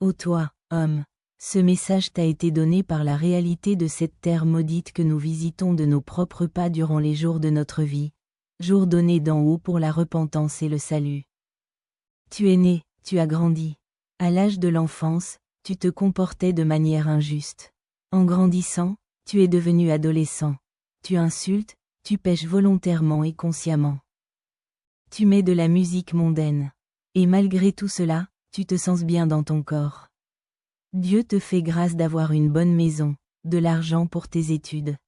Ô toi, homme, ce message t'a été donné par la réalité de cette terre maudite que nous visitons de nos propres pas durant les jours de notre vie, jours donnés d'en haut pour la repentance et le salut. Tu es né, tu as grandi. À l'âge de l'enfance, tu te comportais de manière injuste. En grandissant, tu es devenu adolescent. Tu insultes, tu pèches volontairement et consciemment. Tu mets de la musique mondaine. Et malgré tout cela, tu te sens bien dans ton corps. Dieu te fait grâce d'avoir une bonne maison, de l'argent pour tes études.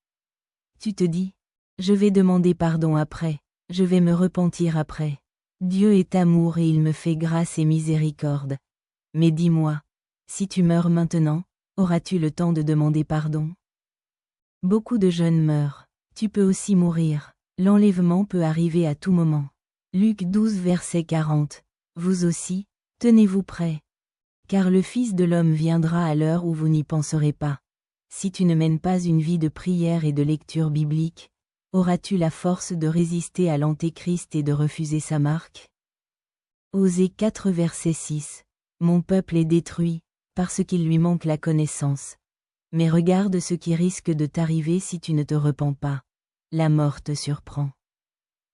Tu te dis, je vais demander pardon après, je vais me repentir après. Dieu est amour et il me fait grâce et miséricorde. Mais dis-moi, si tu meurs maintenant, auras-tu le temps de demander pardon? Beaucoup de jeunes meurent. Tu peux aussi mourir. L'enlèvement peut arriver à tout moment. Luc 12 verset 40. Vous aussi, tenez-vous prêts. Car le Fils de l'homme viendra à l'heure où vous n'y penserez pas. Si tu ne mènes pas une vie de prière et de lecture biblique, auras-tu la force de résister à l'Antéchrist et de refuser sa marque? Osée 4 verset 6. Mon peuple est détruit, parce qu'il lui manque la connaissance. Mais regarde ce qui risque de t'arriver si tu ne te repens pas. La mort te surprend.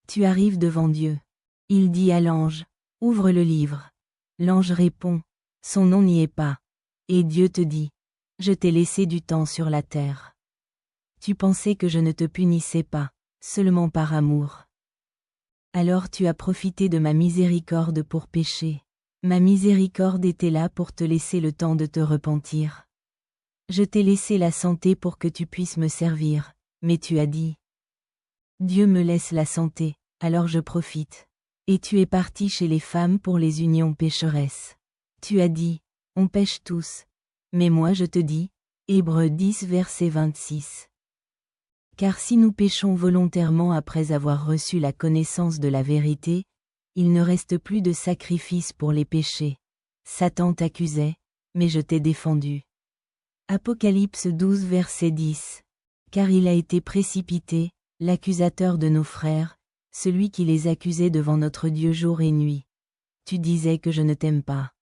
Tu arrives devant Dieu. Il dit à l'ange, ouvre le livre. L'ange répond, son nom n'y est pas. Et Dieu te dit, je t'ai laissé du temps sur la terre. Tu pensais que je ne te punissais pas, seulement par amour. Alors tu as profité de ma miséricorde pour pécher. Ma miséricorde était là pour te laisser le temps de te repentir. Je t'ai laissé la santé pour que tu puisses me servir, mais tu as dit, Dieu me laisse la santé, alors je profite. Et tu es parti chez les femmes pour les unions pécheresses. Tu as dit, on pêche tous. Mais moi je te dis, Hébreux 10 verset 26. Car si nous péchons volontairement après avoir reçu la connaissance de la vérité, il ne reste plus de sacrifice pour les péchés. Satan t'accusait, mais je t'ai défendu. Apocalypse 12 verset 10. Car il a été précipité, l'accusateur de nos frères, celui qui les accusait devant notre Dieu jour et nuit. Tu disais que je ne t'aime pas.